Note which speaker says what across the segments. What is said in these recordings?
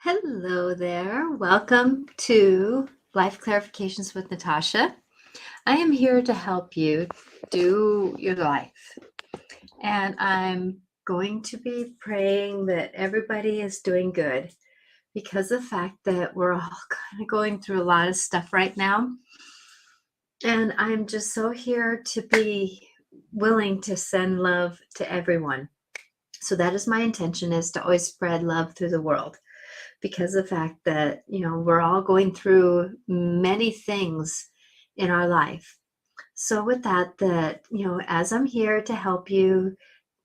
Speaker 1: Hello there. Welcome to Life Clarifications with Natasha. I am here to help you do your life. And I'm going to be praying that everybody is doing good because of the fact that we're all kind of going through a lot of stuff right now. And I'm just so here to be willing to send love to everyone. So that is my intention, is to always spread love through the world, because of the fact that, we're all going through many things in our life. So with that, as I'm here to help you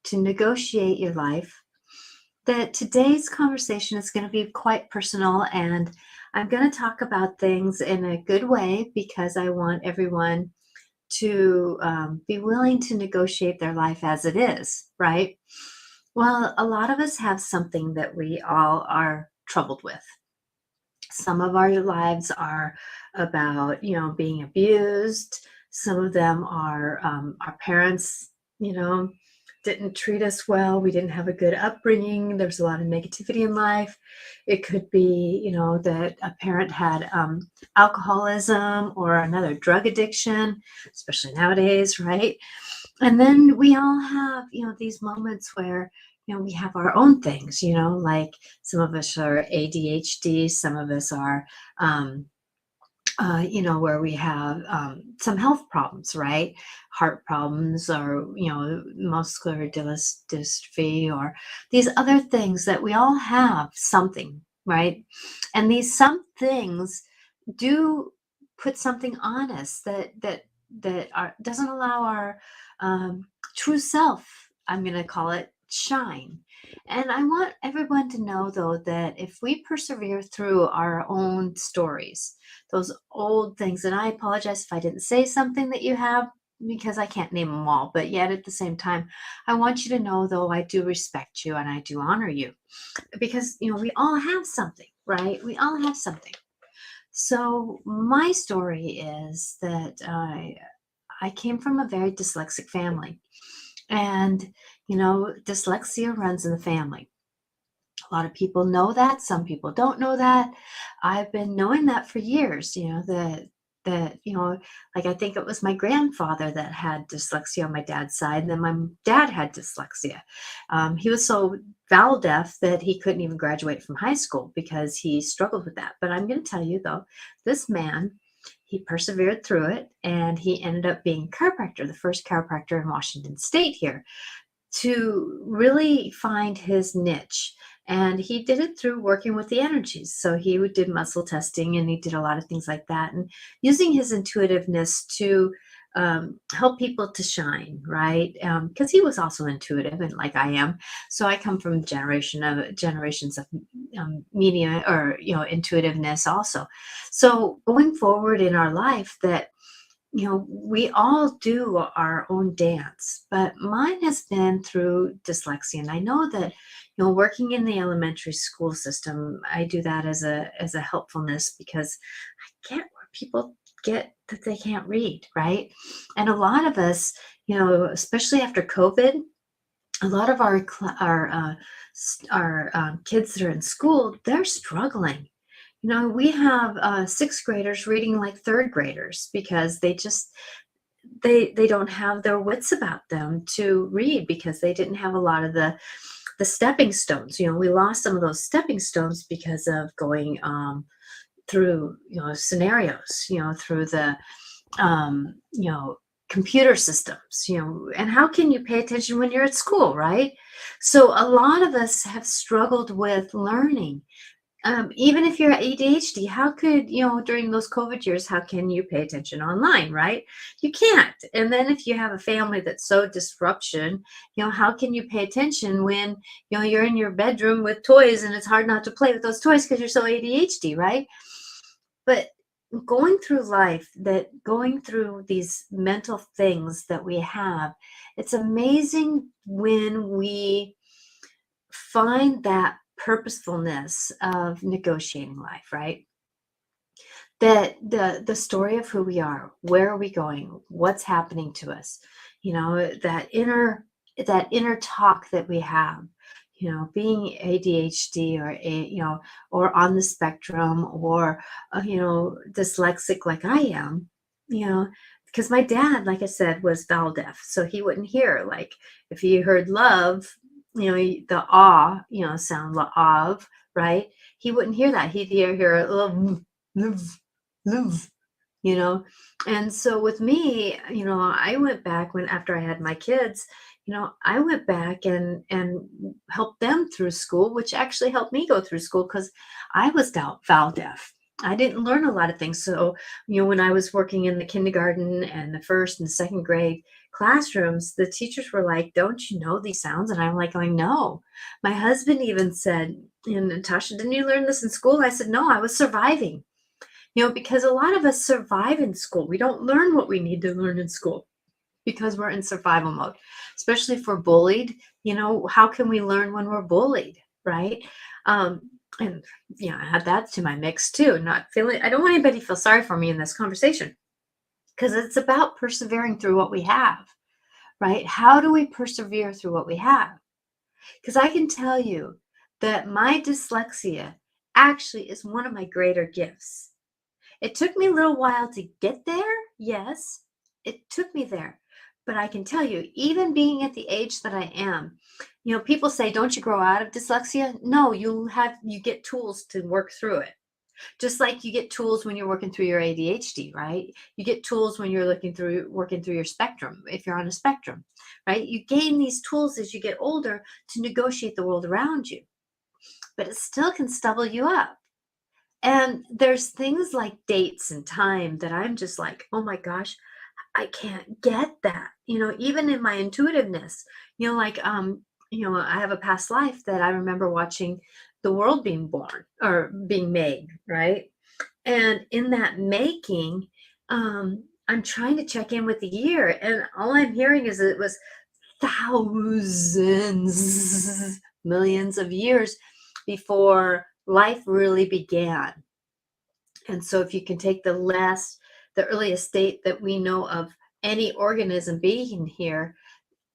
Speaker 1: to negotiate your life, that today's conversation is going to be quite personal, and I'm going to talk about things in a good way because I want everyone to be willing to negotiate their life as it is, right? Well, a lot of us have something that we all are troubled with. Some of our lives are about, being abused. Some of them are our parents, didn't treat us well. We didn't have a good upbringing. There's a lot of negativity in life. It could be, that a parent had alcoholism or another drug addiction, especially nowadays, right? And then we all have, these moments where, we have our own things, like some of us are ADHD, some of us are, where we have some health problems, right? Heart problems, or, muscular dystrophy, or these other things that we all have something, right? And these some things do put something on us that doesn't allow our true self, I'm going to call it, shine. And I want everyone to know, though, that if we persevere through our own stories, those old things, and I apologize if I didn't say something that you have, because I can't name them all, but yet at the same time, I want you to know, though, I do respect you and I do honor you, because, we all have something, right? We all have something. So my story is that I came from a very dyslexic family, and dyslexia runs in the family. A lot of people know that. Some people don't know that. I've been knowing that for years. Like, I think it was my grandfather that had dyslexia on my dad's side, and then my dad had dyslexia. He was so vowel deaf that he couldn't even graduate from high school because he struggled with that. But I'm going to tell you, though, this man, he persevered through it, and he ended up being a chiropractor, the first chiropractor in Washington State here, to really find his niche. And he did it through working with the energies. So he did muscle testing, and he did a lot of things like that, and using his intuitiveness to help people to shine, right? Because he was also intuitive, and like I am. So I come from generations of media, or intuitiveness also. So going forward in our life, that we all do our own dance, but mine has been through dyslexia. And I know that, working in the elementary school system, I do that as a helpfulness, because I get where people get that they can't read, right? And a lot of us, especially after COVID, a lot of our kids that are in school, they're struggling. We have sixth graders reading like third graders because they don't have their wits about them to read, because they didn't have a lot of the stepping stones. We lost some of those stepping stones because of going through scenarios, through the computer systems, and how can you pay attention when you're at school, right? So a lot of us have struggled with learning. Even if you're ADHD, how could, during those COVID years, how can you pay attention online, right? You can't. And then if you have a family that's so disruption, how can you pay attention when, you're in your bedroom with toys and it's hard not to play with those toys because you're so ADHD, right? But going through life, going through these mental things that we have, it's amazing when we find that purposefulness of negotiating life, right? That the story of who we are, where are we going, what's happening to us, that inner talk that we have, being ADHD or or on the spectrum, or dyslexic like I am, because my dad, like I said, was vowel deaf, so he wouldn't hear. Like if he heard love, the ah, sound of, right? He wouldn't hear that. He'd hear a little love, love, And so with me, I went back after I had my kids, I went back and helped them through school, which actually helped me go through school because I was vowel deaf. I didn't learn a lot of things. So, when I was working in the kindergarten and the first and second grade classrooms, the teachers were like, "Don't you know these sounds?" And I'm like going, "No." My husband even said, "Natasha, didn't you learn this in school?" I said, "No, I was surviving." Because a lot of us survive in school. We don't learn what we need to learn in school because we're in survival mode, especially if we're bullied. How can we learn when we're bullied, right? And I had that to my mix too. I don't want anybody to feel sorry for me in this conversation because it's about persevering through what we have, right? How do we persevere through what we have? Because I can tell you that my dyslexia actually is one of my greater gifts. It took me a little while to get there. Yes, it took me there. But I can tell you, even being at the age that I am, people say, "Don't you grow out of dyslexia?" No, you get tools to work through it. Just like you get tools when you're working through your ADHD, right? You get tools when you're working through your spectrum, if you're on a spectrum, right? You gain these tools as you get older to negotiate the world around you. But it still can stubble you up. And there's things like dates and time that I'm just like, "Oh my gosh, I can't get that." Even in my intuitiveness, I have a past life that I remember watching the world being born or being made, right? And in that making, I'm trying to check in with the year, and all I'm hearing is that it was thousands, millions of years before life really began. And so if you can take the earliest state that we know of any organism being here,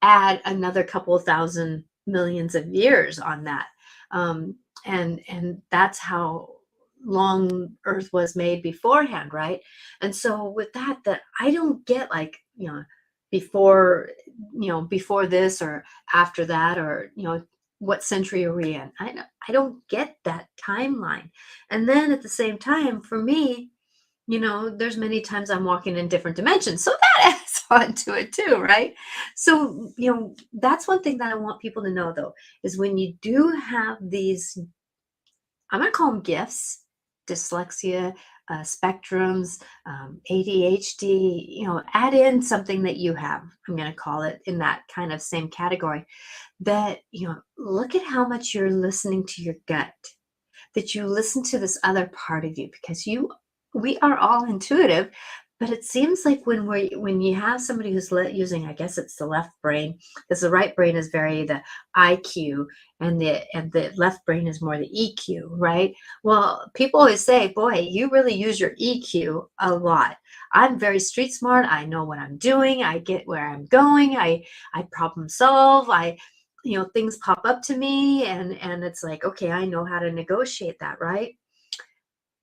Speaker 1: add another couple of thousand millions of years on that. And that's how long Earth was made beforehand, right? And so with that I don't get like, before, before this or after that, or, what century are we in? I don't get that timeline. And then at the same time, for me, there's many times I'm walking in different dimensions. So that adds on to it too, right? So, that's one thing that I want people to know though, is when you do have these, I'm going to call them gifts, dyslexia, spectrums, ADHD, add in something that you have. I'm going to call it in that kind of same category. That, look at how much you're listening to your gut, that you listen to this other part of you, because we are all intuitive. But it seems like when you have somebody who's using, I guess it's the left brain, because the right brain is very the IQ, and the left brain is more the EQ, right? Well, people always say, "Boy, you really use your EQ a lot." I'm very street smart. I know what I'm doing. I get where I'm going. I problem solve. Things pop up to me, and it's like, okay, I know how to negotiate that, right?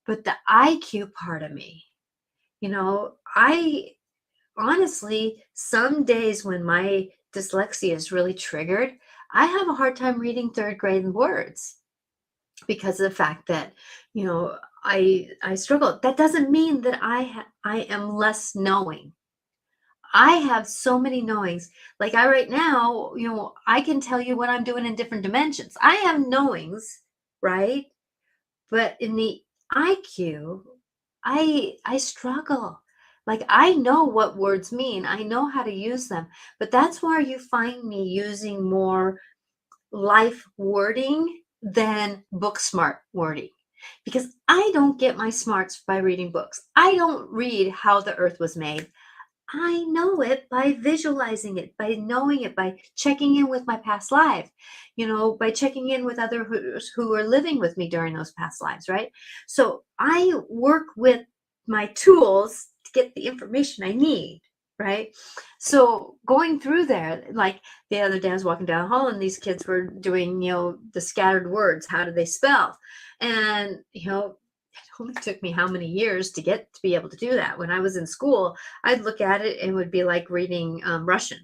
Speaker 1: But the IQ part of me, I honestly, some days when my dyslexia is really triggered, I have a hard time reading third grade words because of the fact that, I struggle. That doesn't mean that I am less knowing. I have so many knowings. Like right now, I can tell you what I'm doing in different dimensions. I have knowings, right? But in the IQ, I struggle. Like I know what words mean. I know how to use them. But that's where you find me using more life wording than book smart wording. Because I don't get my smarts by reading books. I don't read how the earth was made. I know it by visualizing it, by knowing it, by checking in with my past life, by checking in with others who are living with me during those past lives, right? So I work with my tools to get the information I need. right? So going through there, like the other day I was walking down the hall and these kids were doing, the scattered words. How do they spell? And, it only took me how many years to be able to do that. When I was in school, I'd look at it and it would be like reading Russian.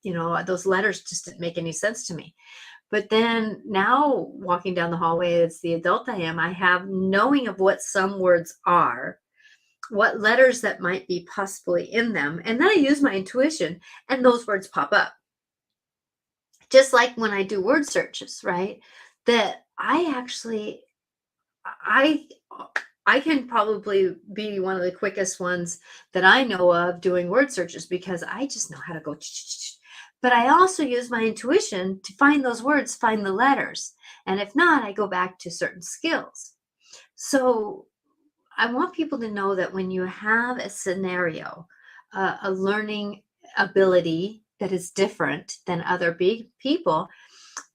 Speaker 1: Those letters just didn't make any sense to me. But then now walking down the hallway as the adult I am, I have knowing of what some words are, what letters that might be possibly in them. And then I use my intuition and those words pop up. Just like when I do word searches, right? That I I can probably be one of the quickest ones that I know of doing word searches because I just know how to go. But I also use my intuition to find those words, find the letters. And if not, I go back to certain skills. So I want people to know that when you have a scenario, a learning ability that is different than other big people,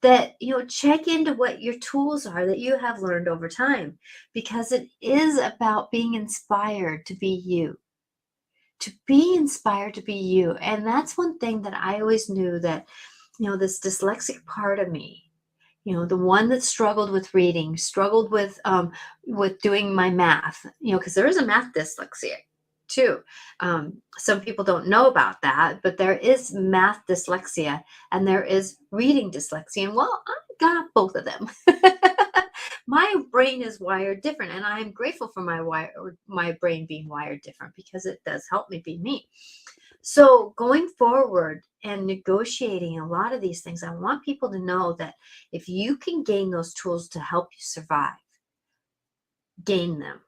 Speaker 1: that check into what your tools are that you have learned over time, because it is about being inspired to be you, and that's one thing that I always knew, that this dyslexic part of me, the one that struggled with reading, struggled with doing my math, because there is a math dyslexia too. Some people don't know about that, but there is math dyslexia and there is reading dyslexia. And well, I got both of them. My brain is wired different, and I'm grateful for my brain being wired different, because it does help me be me. So going forward and negotiating a lot of these things, I want people to know that if you can gain those tools to help you survive, gain them.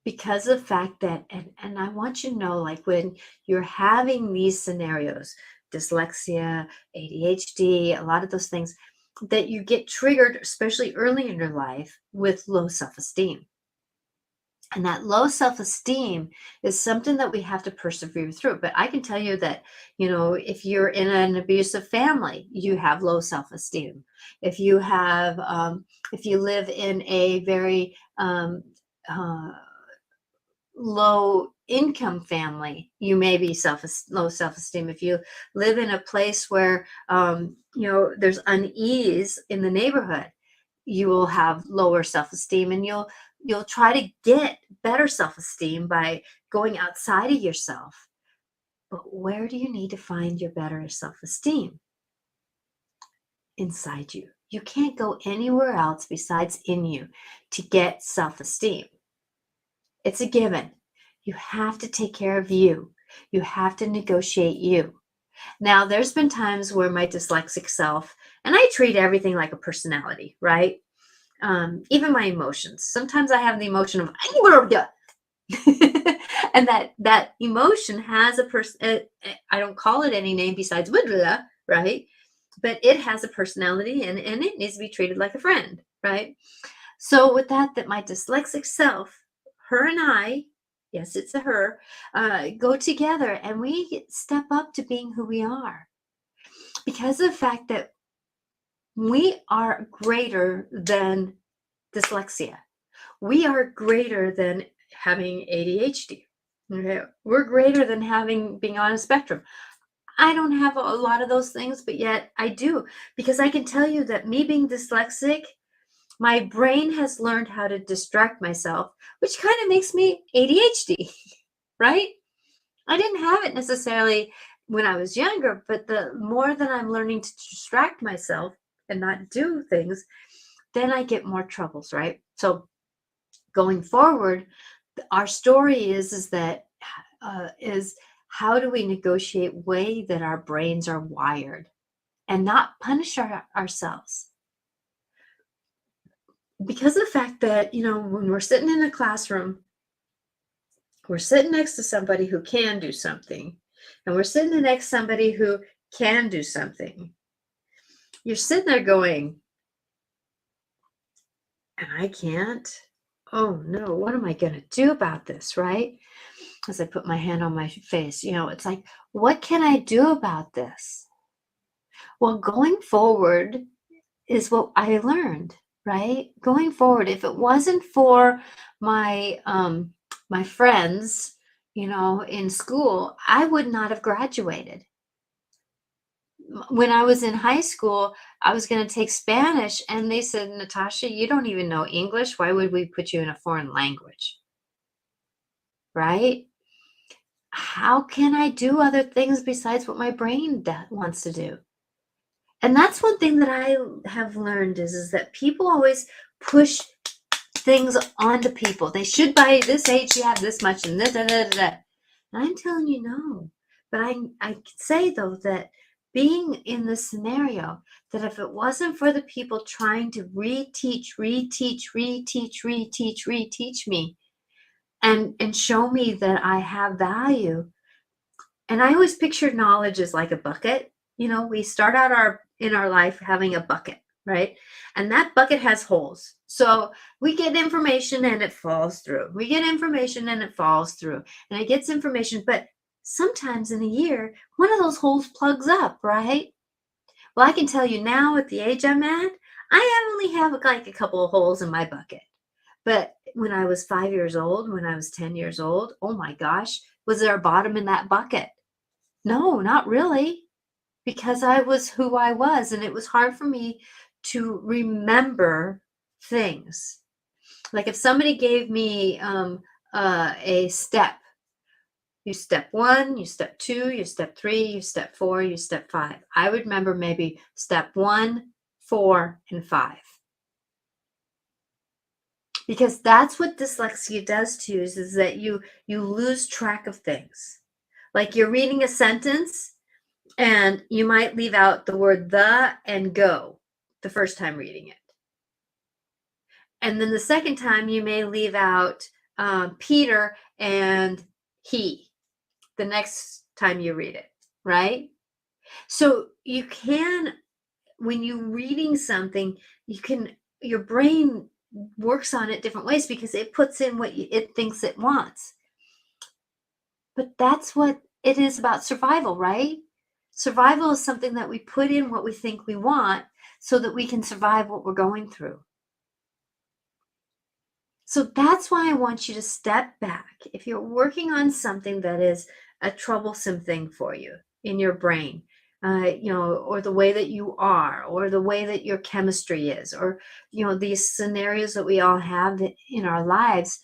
Speaker 1: Because of the fact that, and I want you to know, like when you're having these scenarios, dyslexia, ADHD, a lot of those things, that you get triggered, especially early in your life, with low self-esteem. And that low self-esteem is something that we have to persevere through. But I can tell you that, if you're in an abusive family, you have low self-esteem. If you live in a very low income family, you may be low self-esteem. If you live in a place where, there's unease in the neighborhood, you will have lower self-esteem, and you'll try to get better self-esteem by going outside of yourself. But where do you need to find your better self-esteem? Inside you. You can't go anywhere else besides in you to get self-esteem. It's a given. You have to take care of you. You have to negotiate you. Now, there's been times where my dyslexic self, and I treat everything like a personality, right? Even my emotions. Sometimes I have the emotion of, and that emotion has a person. I don't call it any name besides right? But it has a personality, and it needs to be treated like a friend, right? So with that my dyslexic self, her and I, yes, it's a her, go together, and we step up to being who we are, because of the fact that we are greater than dyslexia. We are greater than having ADHD. Okay? We're greater than being on a spectrum. I don't have a lot of those things, but yet I do, because I can tell you that me being dyslexic, my brain has learned how to distract myself, which kind of makes me ADHD, right? I didn't have it necessarily when I was younger, but the more that I'm learning to distract myself and not do things, then I get more troubles, right? So going forward, our story is that is how do we negotiate way that our brains are wired and not punish ourselves? Because of the fact that, when we're sitting in a classroom, we're sitting next to somebody who can do something, and we're sitting next to somebody who can do something. You're sitting there going, and I can't. Oh no, what am I going to do about this, right? As I put my hand on my face, it's like, what can I do about this? Well, going forward is what I learned, right? Going forward, if it wasn't for my my friends, in school, I would not have graduated. When I was in high school, I was going to take Spanish, and they said, Natasha, you don't even know English. Why would we put you in a foreign language? Right? How can I do other things besides what my brain wants to do? And that's one thing that I have learned is that people always push things onto people. They should, by this age, you have this much and this, and I'm telling you, no. But I say, though, that being in this scenario, that if it wasn't for the people trying to reteach me and show me that I have value. And I always pictured knowledge as like a bucket. We start out in our life having a bucket, right? And that bucket has holes. So we get information and it falls through. We get information and it falls through. And it gets information, but sometimes in a year, one of those holes plugs up, right? Well, I can tell you now at the age I'm at, I only have like a couple of holes in my bucket. But when I was 5 years old, when I was 10 years old, oh my gosh, was there a bottom in that bucket? No, not really, because I was who I was, and it was hard for me to remember things. Like if somebody gave me a step, you step 1, you step 2, you step 3, you step 4, you step 5. I would remember maybe step 1, 4, and 5. Because that's what dyslexia does to you, is that you lose track of things. Like you're reading a sentence and you might leave out the word the and go the first time reading it. And then the second time you may leave out Peter and he the next time you read it, right? So you can, when you're reading something, your brain works on it different ways because it puts in what it thinks it wants. But that's what it is about survival, right? Survival is something that we put in what we think we want so that we can survive what we're going through. So that's why I want you to step back. If you're working on something that is a troublesome thing for you in your brain, or the way that you are, or the way that your chemistry is, or, these scenarios that we all have in our lives,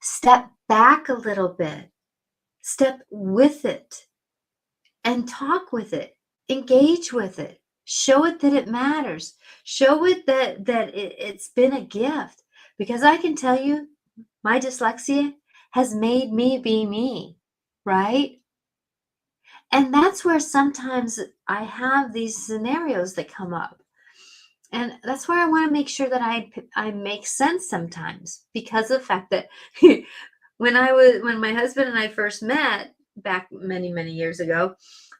Speaker 1: step back a little bit, step with it and talk with it, engage with it, show it that it matters, show it that it's been a gift. Because I can tell you, my dyslexia has made me be me, right? And that's where sometimes I have these scenarios that come up. And that's where I want to make sure that I make sense sometimes, because of the fact that when my husband and I first met back many, many years ago,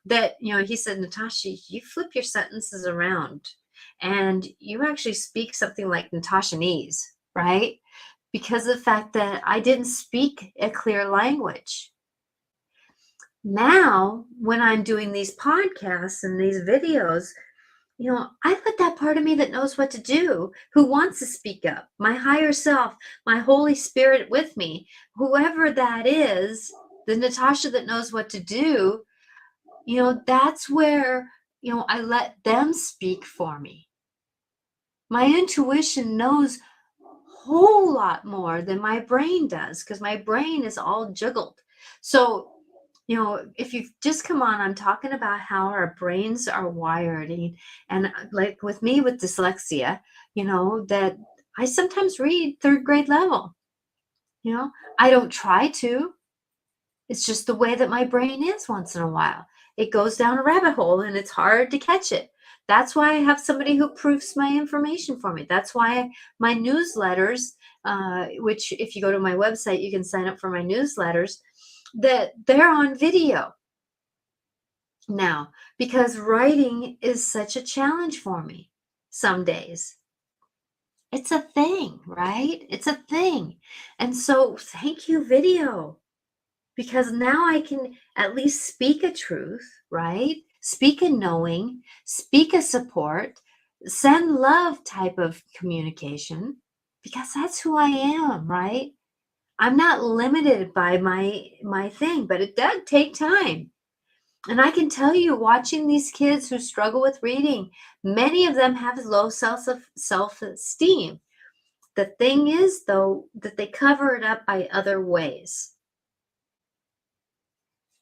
Speaker 1: that, he said, Natasha, you flip your sentences around and you actually speak something like Natashanese, right? Because of the fact that I didn't speak a clear language. Now, when I'm doing these podcasts and these videos, I let that part of me that knows what to do, who wants to speak up, my higher self, my Holy Spirit with me, whoever that is, the Natasha that knows what to do, that's where, I let them speak for me. My intuition knows a whole lot more than my brain does, because my brain is all juggled. So, if you've just come on, I'm talking about how our brains are wired. And like with me with dyslexia, that I sometimes read third grade level. I don't try to. It's just the way that my brain is once in a while. It goes down a rabbit hole and it's hard to catch it. That's why I have somebody who proofs my information for me. That's why my newsletters, which if you go to my website, you can sign up for my newsletters, that they're on video now, because writing is such a challenge for me some days. It's a thing, right? It's a thing. And so thank you, video, because now I can at least speak a truth, right? Speak a knowing, speak a support, send love type of communication, because that's who I am, right? I'm not limited by my thing, but it does take time. And I can tell you, watching these kids who struggle with reading, many of them have low self-esteem. The thing is, though, that they cover it up by other ways.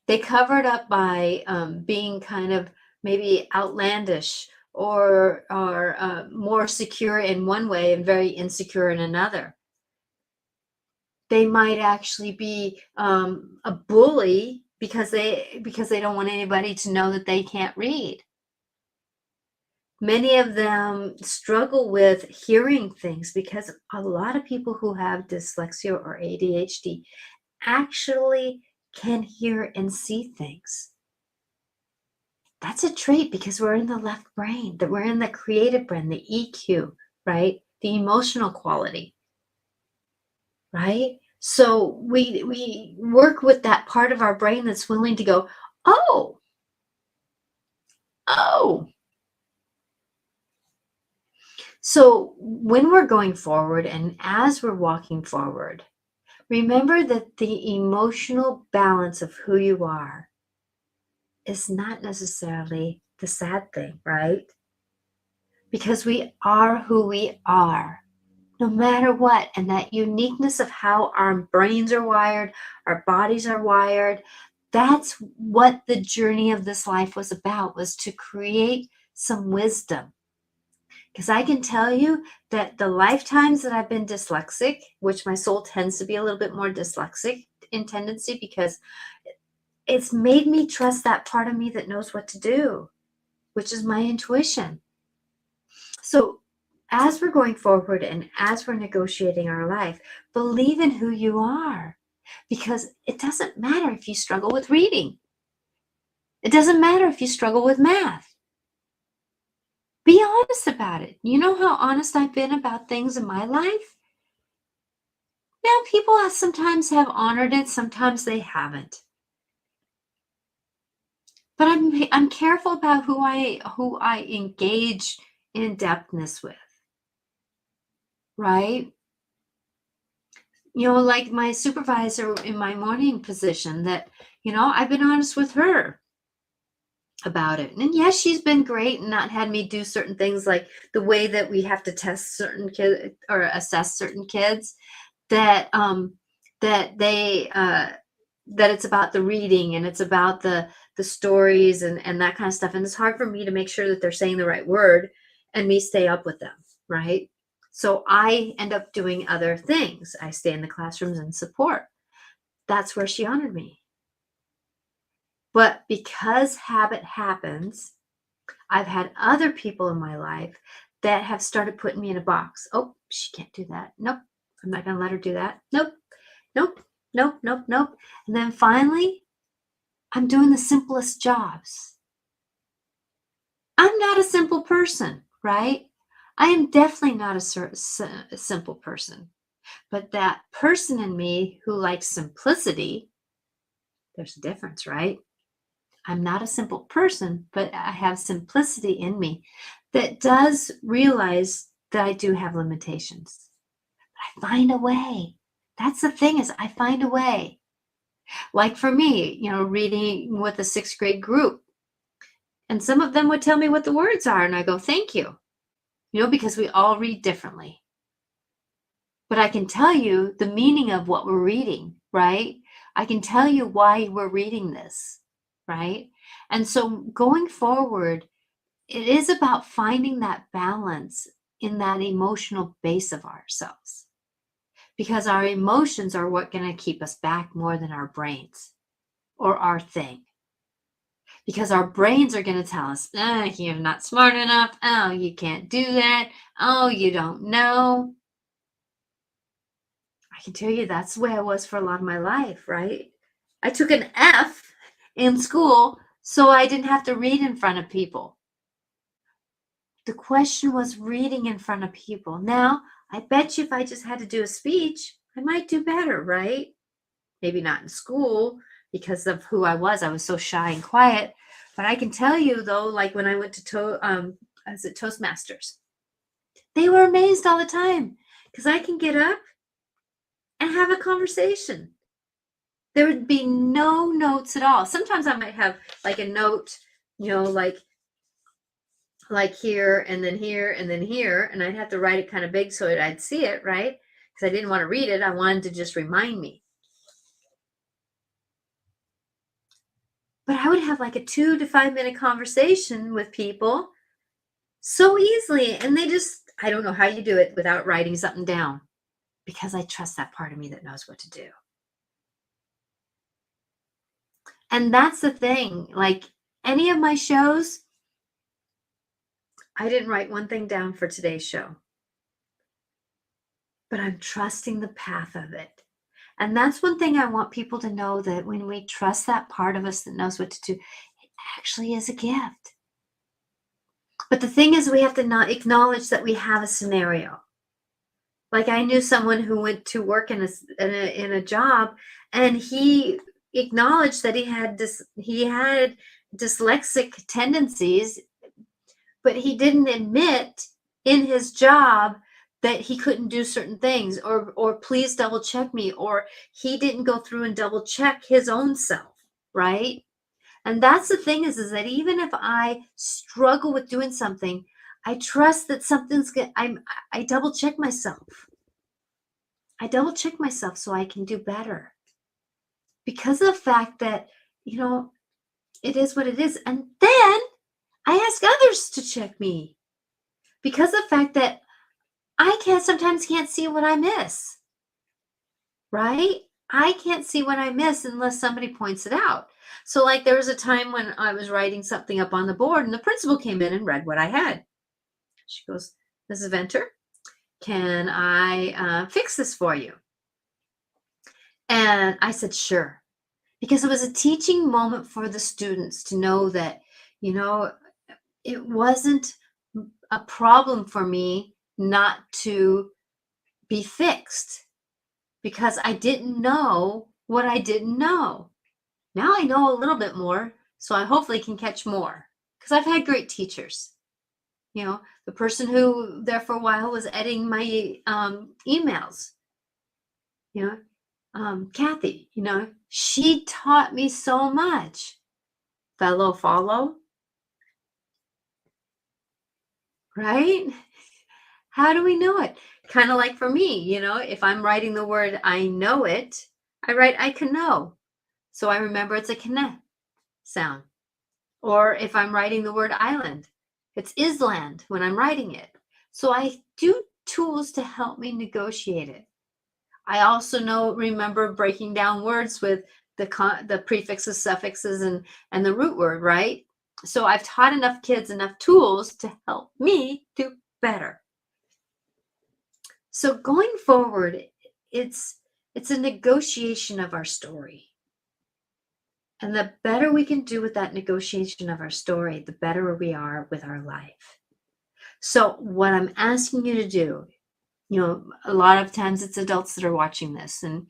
Speaker 1: They cover it up by being kind of maybe outlandish or more secure in one way and very insecure in another. They might actually be a bully because they don't want anybody to know that they can't read. Many of them struggle with hearing things because a lot of people who have dyslexia or ADHD actually can hear and see things. That's a trait because we're in the left brain, that we're in the creative brain, the EQ, right? The emotional quality, right? So we work with that part of our brain that's willing to go, oh, oh. So when we're going forward and as we're walking forward, remember that the emotional balance of who you are is not necessarily the sad thing, right? Because we are who we are, no matter what. And that uniqueness of how our brains are wired, our bodies are wired, that's what the journey of this life was about, was to create some wisdom. Because I can tell you that the lifetimes that I've been dyslexic, which my soul tends to be a little bit more dyslexic in tendency, because it's made me trust that part of me that knows what to do, which is my intuition. So as we're going forward and as we're negotiating our life, believe in who you are, because it doesn't matter if you struggle with reading. It doesn't matter if you struggle with math. Be honest about it. You know how honest I've been about things in my life? Now, people sometimes have honored it, sometimes they haven't. But I'm careful about who I engage in depthness with, right? You know, like my supervisor in my morning position, that, you know, I've been honest with her about it. And yes, she's been great and not had me do certain things, like the way that we have to test certain kids or assess certain kids, that that it's about the reading and it's about the stories and that kind of stuff. And it's hard for me to make sure that they're saying the right word and me stay up with them, right? So I end up doing other things. I stay in the classrooms and support. That's where she honored me. But because habit happens, I've had other people in my life that have started putting me in a box. Oh, she can't do that. Nope. I'm not going to let her do that. Nope. Nope. Nope. Nope. Nope. And then finally, I'm doing the simplest jobs. I'm not a simple person, right? I am definitely not a simple person. But that person in me who likes simplicity, there's a difference, right? I'm not a simple person, but I have simplicity in me that does realize that I do have limitations. I find a way. That's the thing, is I find a way. Like for me, you know, reading with a 6th grade group, and some of them would tell me what the words are, and I go, thank you, you know, because we all read differently. But I can tell you the meaning of what we're reading, right? I can tell you why we're reading this, right? And so going forward, it is about finding that balance in that emotional base of ourselves, because our emotions are what going to keep us back more than our brains or our thing. Because our brains are going to tell us, you're not smart enough. Oh, you can't do that. Oh, you don't know. I can tell you that's the way I was for a lot of my life, right? I took an F in school so I didn't have to read in front of people. The question was reading in front of people. Now, I bet you if I just had to do a speech, I might do better, right? Maybe not in school because of who I was. I was so shy and quiet. But I can tell you, though, like when I went to Toastmasters, they were amazed all the time because I can get up and have a conversation. There would be no notes at all. Sometimes I might have like a note, like here and then here and then here, and I'd have to write it kind of big so that I'd see it, right? Because I didn't want to read it. I wanted to just remind me. But I would have like a 2 to 5 minute conversation with people so easily. And I don't know how you do it without writing something down, because I trust that part of me that knows what to do. And that's the thing. Like any of my shows, I didn't write one thing down for today's show, but I'm trusting the path of it. And that's one thing I want people to know, that when we trust that part of us that knows what to do, it actually is a gift. But the thing is, we have to not acknowledge that we have a scenario. Like I knew someone who went to work in a job, and he acknowledged that he had dyslexic tendencies, but he didn't admit in his job that he couldn't do certain things, or please double check me, or he didn't go through and double check his own self, right? And that's the thing is that even if I struggle with doing something, I trust that something's good. I double check myself. I double check myself so I can do better, because of the fact that, it is what it is. And then I ask others to check me, because of the fact that I sometimes can't see what I miss, right? I can't see what I miss unless somebody points it out. So like there was a time when I was writing something up on the board, and the principal came in and read what I had. She goes, "Mrs. Venter, can I fix this for you?" And I said, "Sure." Because it was a teaching moment for the students to know that, it wasn't a problem for me not to be fixed, because I didn't know what I didn't know. Now I know a little bit more, so I hopefully can catch more, because I've had great teachers. The person who there for a while was editing my emails, Kathy, she taught me so much. Follow, right? How do we know it? Kind of like for me, if I'm writing the word I know it, I write I can know. So I remember it's a kne sound. Or if I'm writing the word island, it's island when I'm writing it. So I do tools to help me negotiate it. I also remember breaking down words with the prefixes, suffixes, and the root word, right? So I've taught enough kids enough tools to help me do better. So going forward, it's a negotiation of our story. And the better we can do with that negotiation of our story, the better we are with our life. So what I'm asking you to do, a lot of times it's adults that are watching this, and,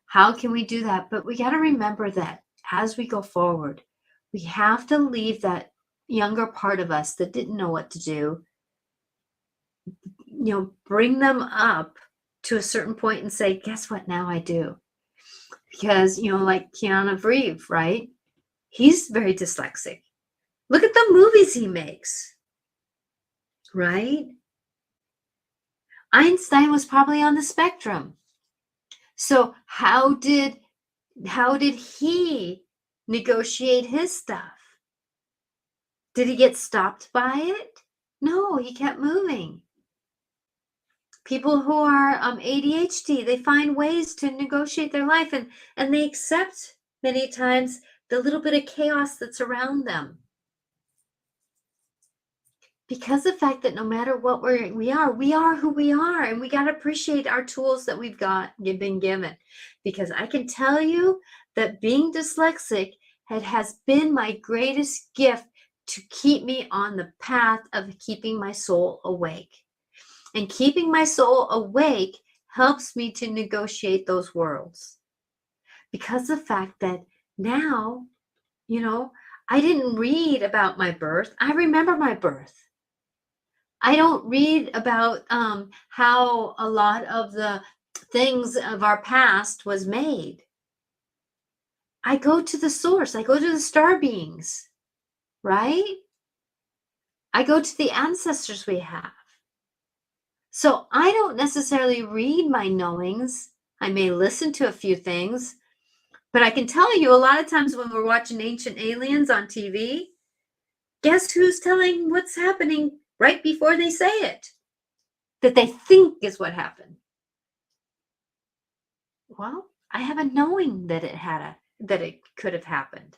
Speaker 1: how can we do that? But we got to remember that as we go forward, we have to leave that younger part of us that didn't know what to do, bring them up to a certain point and say, guess what? Now I do. Because, like Keanu Reeves, right? He's very dyslexic. Look at the movies he makes, right? Einstein was probably on the spectrum. So how did he negotiate his stuff? Did he get stopped by it? No, he kept moving. People who are ADHD, they find ways to negotiate their life, and they accept many times the little bit of chaos that's around them. Because the fact that no matter what we are who we are, and we got to appreciate our tools that we've been given. Because I can tell you that being dyslexic has been my greatest gift to keep me on the path of keeping my soul awake. And keeping my soul awake helps me to negotiate those worlds. Because the fact that now, I didn't read about my birth. I remember my birth. I don't read about how a lot of the things of our past was made. I go to the source. I go to the star beings, right? I go to the ancestors we have. So I don't necessarily read my knowings. I may listen to a few things, but I can tell you a lot of times when we're watching Ancient Aliens on TV, guess who's telling what's happening right before they say it? That they think is what happened. Well, I have a knowing that it could have happened.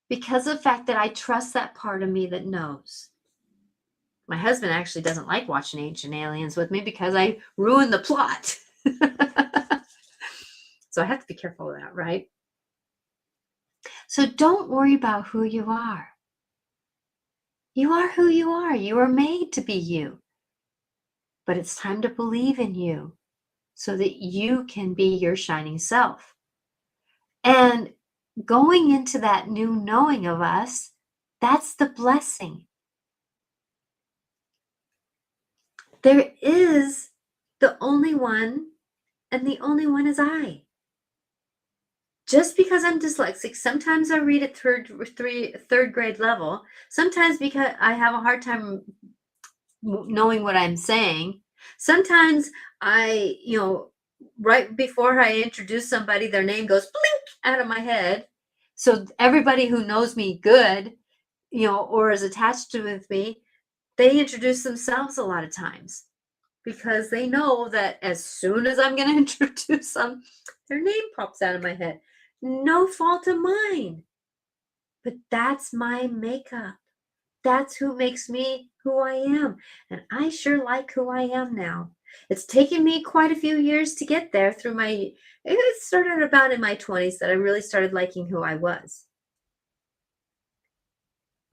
Speaker 1: Because of the fact that I trust that part of me that knows. My husband actually doesn't like watching Ancient Aliens with me because I ruin the plot. So I have to be careful of that, right? So don't worry about who you are. You are who you are. You are made to be you. But it's time to believe in you so that you can be your shining self. And going into that new knowing of us, that's the blessing. There is the only one, and the only one is I. Just because I'm dyslexic, sometimes I read at third grade level, sometimes because I have a hard time knowing what I'm saying. Sometimes I, right before I introduce somebody, their name goes blink out of my head. So everybody who knows me good, or is attached to with me, they introduce themselves a lot of times because they know that as soon as I'm going to introduce them, their name pops out of my head. No fault of mine. But that's my makeup. That's who makes me who I am. And I sure like who I am now. It's taken me quite a few years to get there it started about in my 20s that I really started liking who I was.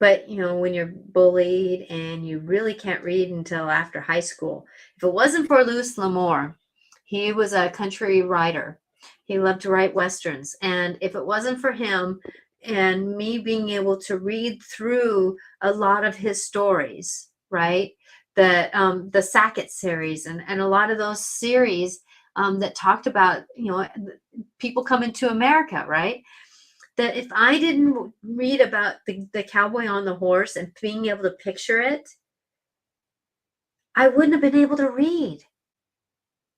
Speaker 1: But, when you're bullied and you really can't read until after high school, if it wasn't for Louis L'Amour, he was a country writer. He loved to write Westerns. And if it wasn't for him and me being able to read through a lot of his stories, right? The Sackett series and a lot of those series that talked about, people coming to America, right? That if I didn't read about the cowboy on the horse and being able to picture it, I wouldn't have been able to read.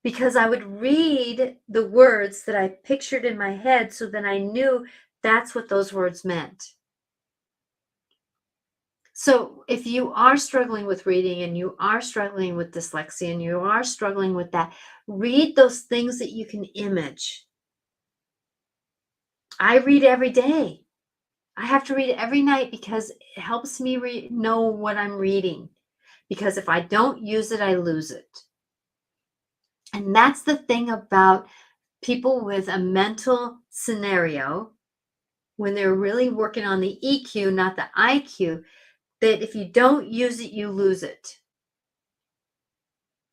Speaker 1: Because I would read the words that I pictured in my head so that I knew that's what those words meant. So if you are struggling with reading and you are struggling with dyslexia and you are struggling with that, read those things that you can image. I read every day. I have to read it every night because it helps me know what I'm reading. Because if I don't use it, I lose it. And that's the thing about people with a mental scenario, when they're really working on the EQ, not the IQ, that if you don't use it, you lose it.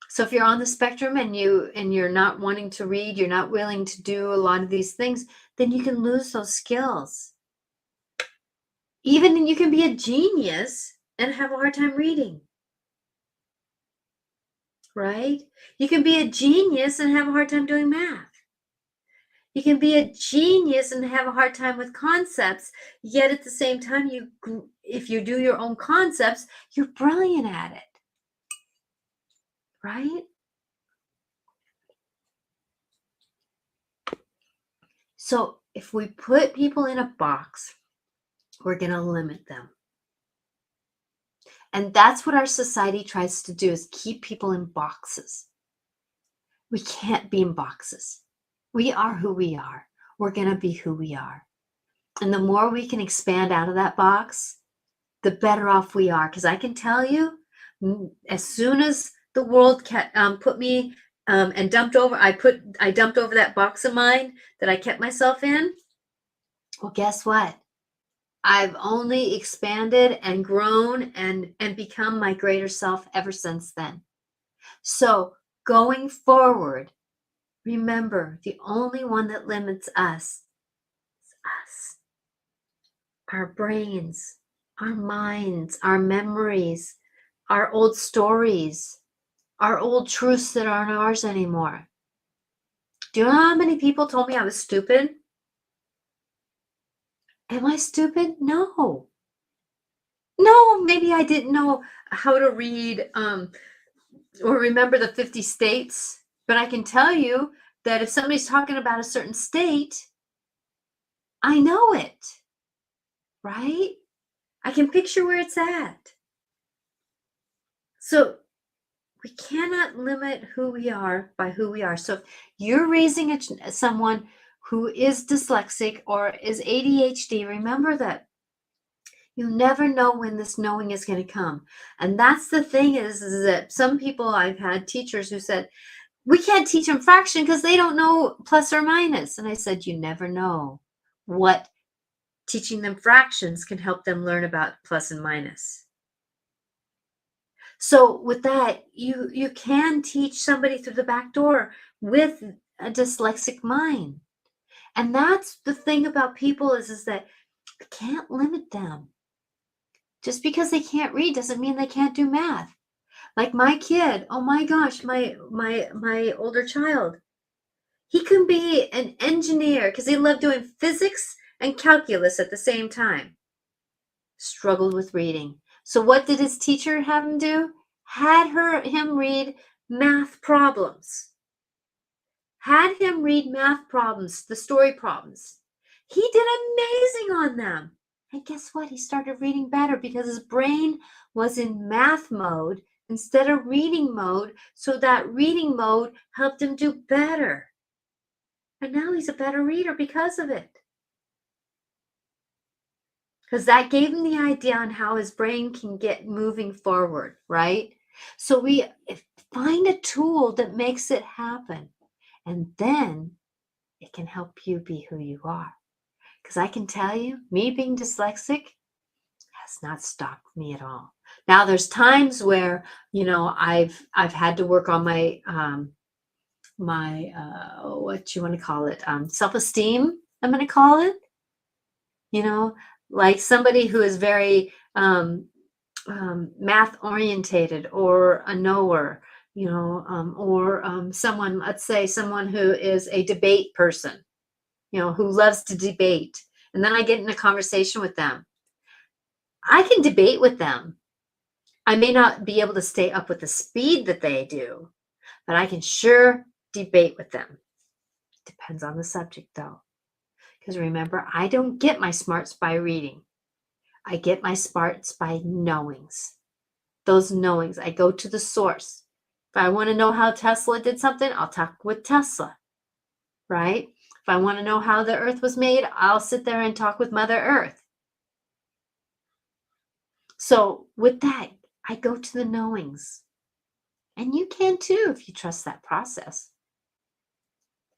Speaker 1: So if you're on the spectrum and you're not wanting to read, you're not willing to do a lot of these things, then you can lose those skills. Even you can be a genius and have a hard time reading. Right? You can be a genius and have a hard time doing math. You can be a genius and have a hard time with concepts, yet at the same time, if you do your own concepts, you're brilliant at it. Right? So if we put people in a box, we're going to limit them. And that's what our society tries to do, is keep people in boxes. We can't be in boxes. We are who we are. We're going to be who we are. And the more we can expand out of that box, the better off we are. Because I can tell you, as soon as the world put me and dumped over, I dumped over that box of mine that I kept myself in. Well, guess what? I've only expanded and grown and become my greater self ever since then. So going forward, remember, the only one that limits us is us. Our brains, our minds, our memories, our old stories, our old truths that aren't ours anymore. Do you know how many people told me I was stupid? Am I stupid? No. No, maybe I didn't know how to read or remember the 50 states, but I can tell you that if somebody's talking about a certain state, I know it, right? I can picture where it's at. So we cannot limit who we are by who we are. So if you're raising someone who is dyslexic or is ADHD, remember that you never know when this knowing is going to come. And that's the thing is that some people, I've had teachers who said, we can't teach them fraction because they don't know plus or minus. And I said, you never know what teaching them fractions can help them learn about plus and minus. So with that, you can teach somebody through the back door with a dyslexic mind. And that's the thing about people is that you can't limit them. Just because they can't read doesn't mean they can't do math. Like my kid, oh my gosh, my older child, he can be an engineer because he loved doing physics and calculus at the same time. Struggled with reading. So what did his teacher have him do? Had him read math problems. Had him read math problems, the story problems. He did amazing on them. And guess what? He started reading better because his brain was in math mode instead of reading mode. So that reading mode helped him do better. And now he's a better reader because of it. Because that gave him the idea on how his brain can get moving forward, right? So we find a tool that makes it happen. And then it can help you be who you are. Because I can tell you, me being dyslexic has not stopped me at all. Now there's times where, I've had to work on my what you want to call it, self-esteem, I'm going to call it. Like somebody who is very math orientated or a knower, or someone, let's say someone who is a debate person, who loves to debate. And then I get in a conversation with them. I can debate with them. I may not be able to stay up with the speed that they do, but I can sure debate with them. Depends on the subject though. Because remember, I don't get my smarts by reading. I get my smarts by knowings. Those knowings, I go to the source. If I want to know how Tesla did something, I'll talk with Tesla, right? If I want to know how the earth was made, I'll sit there and talk with Mother Earth. So with that, I go to the knowings. And you can too if you trust that process.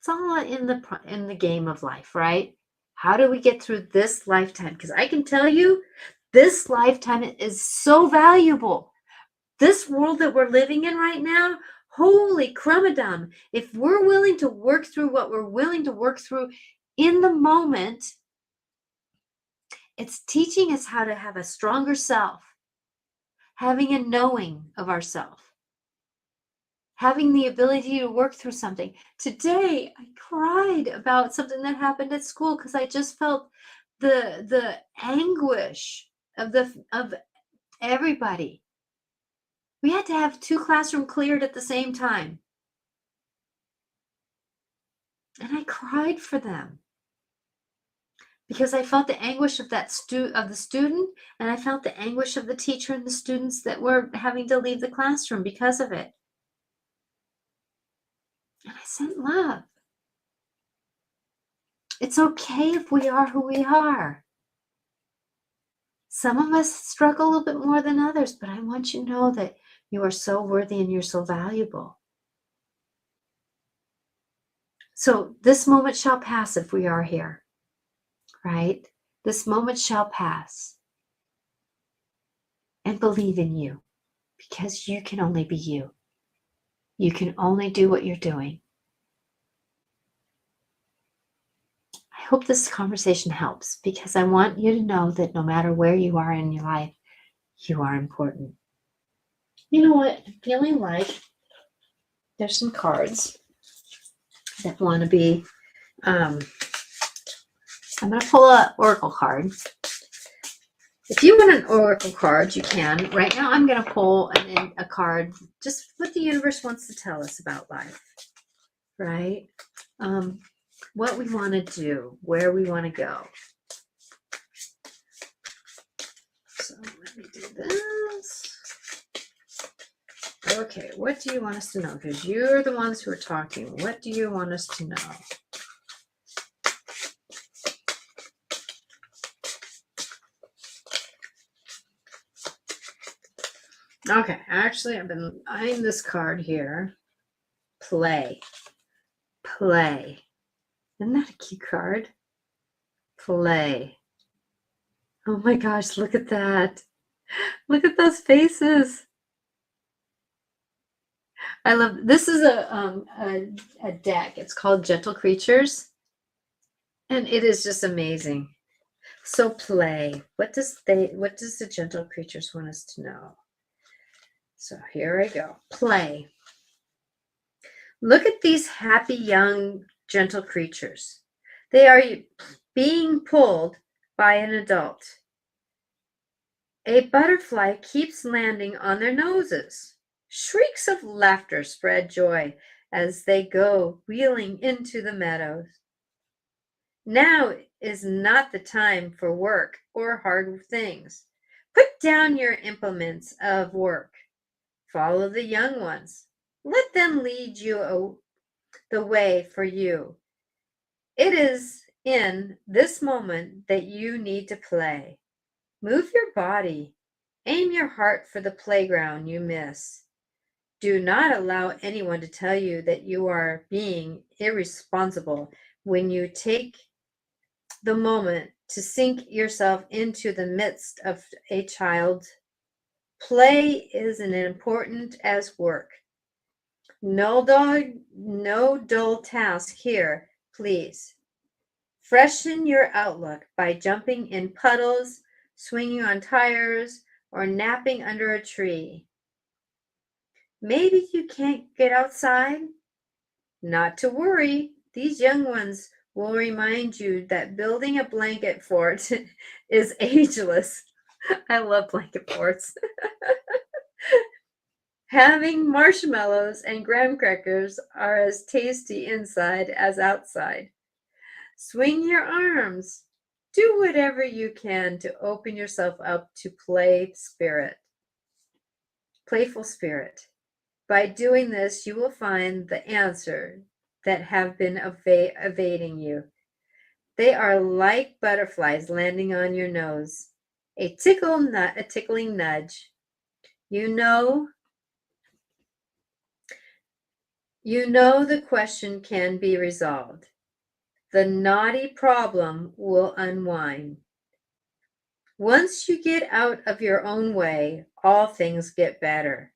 Speaker 1: It's all in the game of life, right? How do we get through this lifetime? Because I can tell you, this lifetime is so valuable. This world that we're living in right now, holy crumadum. If we're willing to work through what we're willing to work through in the moment, it's teaching us how to have a stronger self, having a knowing of ourselves, having the ability to work through something. Today, I cried about something that happened at school because I just felt the anguish of everybody. We had to have 2 classrooms cleared at the same time. And I cried for them because I felt the anguish of the student, and I felt the anguish of the teacher and the students that were having to leave the classroom because of it. And I sent love. It's okay if we are who we are. Some of us struggle a little bit more than others, but I want you to know that you are so worthy and you're so valuable. So this moment shall pass if we are here, right? This moment shall pass. And believe in you, because you can only be you. You can only do what you're doing. I hope this conversation helps, because I want you to know that no matter where you are in your life, you are important. You know what? I'm feeling like there's some cards that want to be, I'm going to pull an oracle card. If you want an oracle card, you can. Right now, I'm going to pull a card, just what the universe wants to tell us about life, right? What we want to do, where we want to go. So let me do this. Okay, what do you want us to know? Because you're the ones who are talking. What do you want us to know? Okay, actually, I've been eyeing this card here. Play. Play. Isn't that a cute card? Play. Oh my gosh, look at that. Look at those faces. I love, this is a deck. It's called Gentle Creatures. And it is just amazing. So play. What does the Gentle Creatures want us to know? So here I go. Play. Look at these happy young gentle creatures. They are being pulled by an adult. A butterfly keeps landing on their noses. Shrieks of laughter spread joy as they go wheeling into the meadows. Now is not the time for work or hard things. Put down your implements of work. Follow the young ones. Let them lead you the way for you. It is in this moment that you need to play. Move your body. Aim your heart for the playground you miss. Do not allow anyone to tell you that you are being irresponsible when you take the moment to sink yourself into the midst of a child. Play is as important as work. No dull task here, please. Freshen your outlook by jumping in puddles, swinging on tires, or napping under a tree. Maybe you can't get outside? Not to worry. These young ones will remind you that building a blanket fort is ageless. I love blanket forts. Having marshmallows and graham crackers are as tasty inside as outside. Swing your arms. Do whatever you can to open yourself up to playful spirit. By doing this, you will find the answer that have been evading you. They are like butterflies landing on your nose. A tickling nudge. You know the question can be resolved. The naughty problem will unwind. Once you get out of your own way, all things get better.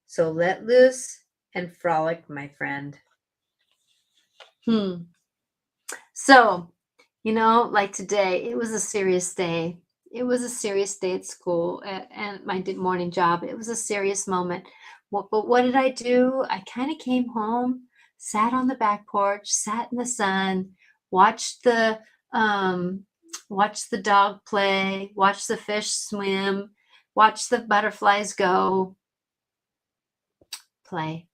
Speaker 1: So let loose and frolic, my friend. So, like today, it was a serious day. It was a serious day at school and my morning job. It was a serious moment. But what did I do? I kind of came home, sat on the back porch, sat in the sun, watched the dog play, watched the fish swim, watched the butterflies go, play.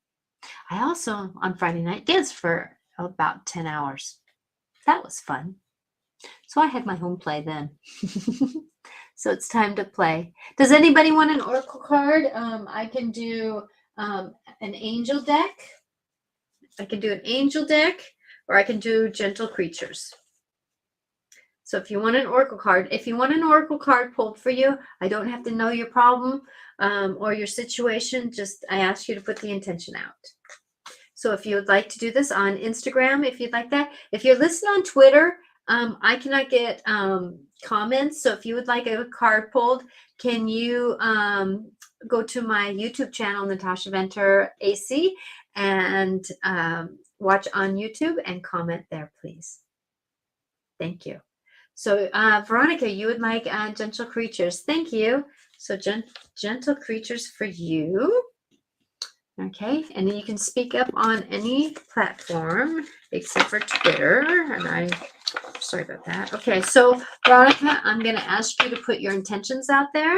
Speaker 1: I also, on Friday night, danced for about 10 hours. That was fun. So I had my home play then. So it's time to play. Does anybody want an oracle card? I can do an angel deck. I can do an angel deck, or I can do gentle creatures. So if you want an oracle card, pulled for you, I don't have to know your problem or your situation. Just I ask you to put the intention out. So if you would like to do this on Instagram, if you'd like that. If you're listening on Twitter, I cannot get comments. So if you would like a card pulled, can you go to my YouTube channel, Natasha Venter AC, and watch on YouTube and comment there, please. Thank you. So Veronica, you would like gentle creatures. Thank you. So gentle creatures for you. Okay, and you can speak up on any platform except for Twitter. And sorry about that. Okay, so Veronica, I'm going to ask you to put your intentions out there.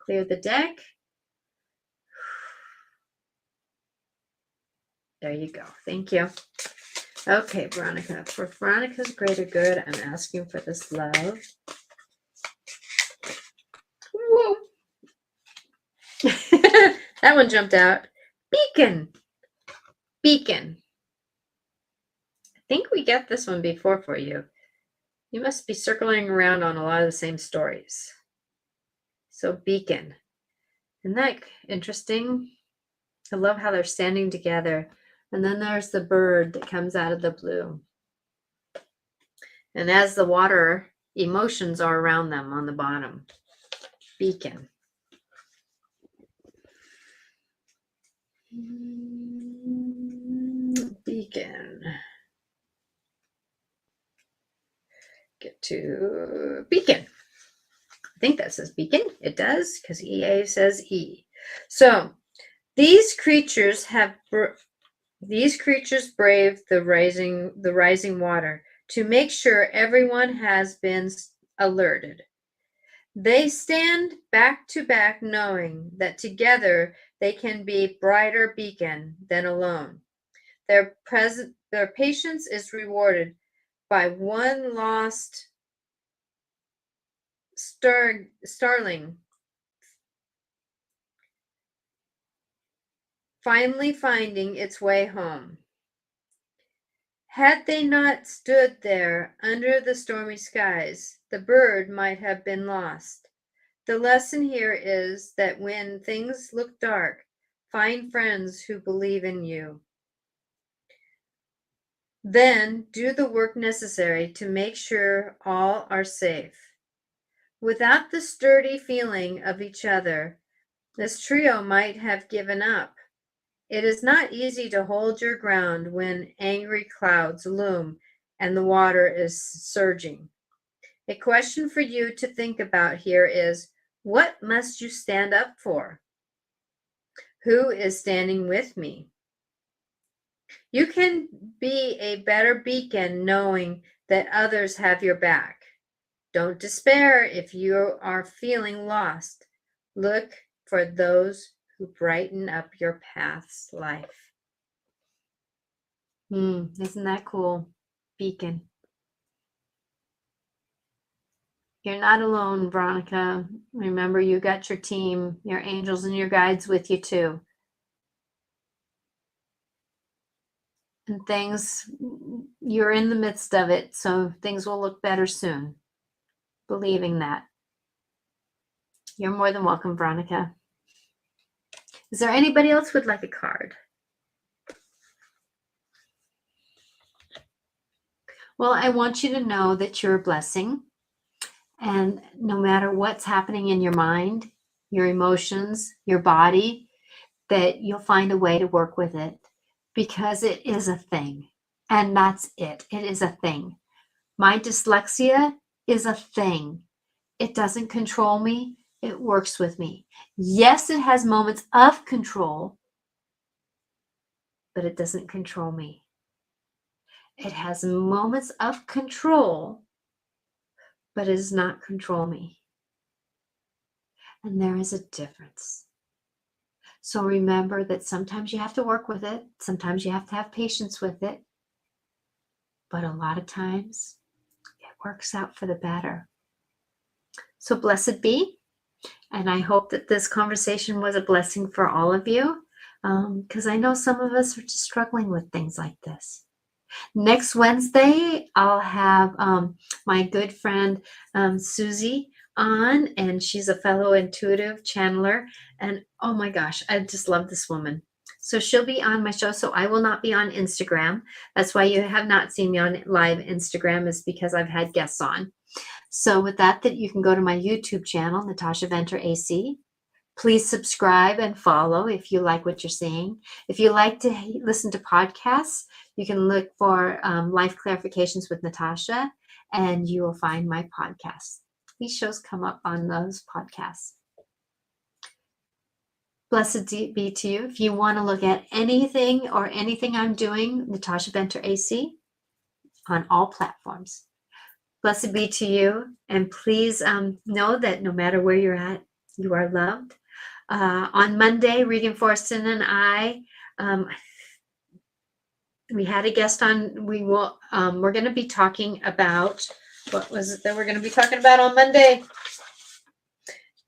Speaker 1: Clear the deck. There you go. Thank you. Okay, Veronica. For Veronica's greater good, I'm asking for this love. Whoa. That one jumped out. Beacon. Beacon. I think we got this one before for you. You must be circling around on a lot of the same stories. So beacon. Isn't that interesting? I love how they're standing together. And then there's the bird that comes out of the blue. And as the water, emotions are around them on the bottom. Beacon. Beacon. Get to beacon. I think that says beacon. It does, because EA says E. So these creatures brave the rising water to make sure everyone has been alerted. They stand back to back, knowing that together they can be brighter beacon than alone. Their patience is rewarded by one lost starling finally finding its way home. Had they not stood there under the stormy skies, the bird might have been lost. The lesson here is that when things look dark, find friends who believe in you. Then do the work necessary to make sure all are safe. Without the sturdy feeling of each other, this trio might have given up. It is not easy to hold your ground when angry clouds loom and the water is surging. A question for you to think about here is, what must you stand up for? Who is standing with me? You can be a better beacon knowing that others have your back. Don't despair if you are feeling lost. Look for those who brighten up your path's life. Isn't that cool? Beacon. You're not alone, Veronica. Remember, you got your team, your angels and your guides with you too. And things, you're in the midst of it, so things will look better soon. Believing that. You're more than welcome, Veronica. Is there anybody else who would like a card? Well, I want you to know that you're a blessing. And no matter what's happening in your mind, your emotions, your body, that you'll find a way to work with it, because it is a thing. And that's it. It is a thing. My dyslexia is a thing. It doesn't control me. It works with me. Yes, it has moments of control, but it doesn't control me. It has moments of control, but it does not control me. And there is a difference. So remember that sometimes you have to work with it. Sometimes you have to have patience with it. But a lot of times it works out for the better. So blessed be. And I hope that this conversation was a blessing for all of you, because I know some of us are just struggling with things like this. Next Wednesday, I'll have my good friend Susie on, and she's a fellow intuitive channeler. And oh my gosh, I just love this woman. So she'll be on my show. So I will not be on Instagram. That's why you have not seen me on live Instagram, is because I've had guests on. So with that you can go to my YouTube channel, Natasha Venter AC. Please subscribe and follow if you like what you're seeing. If you like to listen to podcasts, you can look for Life Clarifications with Natasha, and you will find my podcasts. These shows come up on those podcasts. Blessed be to you. If you want to look at anything I'm doing, Natasha Venter AC on all platforms. Blessed be to you. And please know that no matter where you're at, you are loved. On Monday, Regan Forston and I, we had a guest on. We're going to be talking about, what was it that we're going to be talking about on Monday?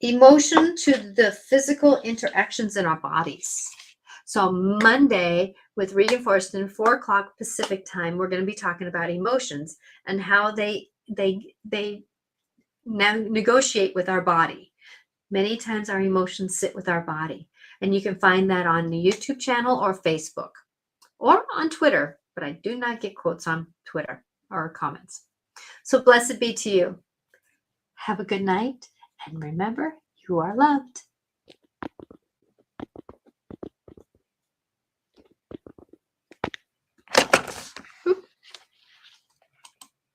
Speaker 1: Emotion to the physical interactions in our bodies. So Monday with Regan Forston, 4:00 Pacific time, we're going to be talking about emotions and how they now negotiate with our body. Many times our emotions sit with our body, and you can find that on the YouTube channel or Facebook or on Twitter, but I do not get quotes on Twitter or comments. So blessed be to you. Have a good night, and remember, you are loved.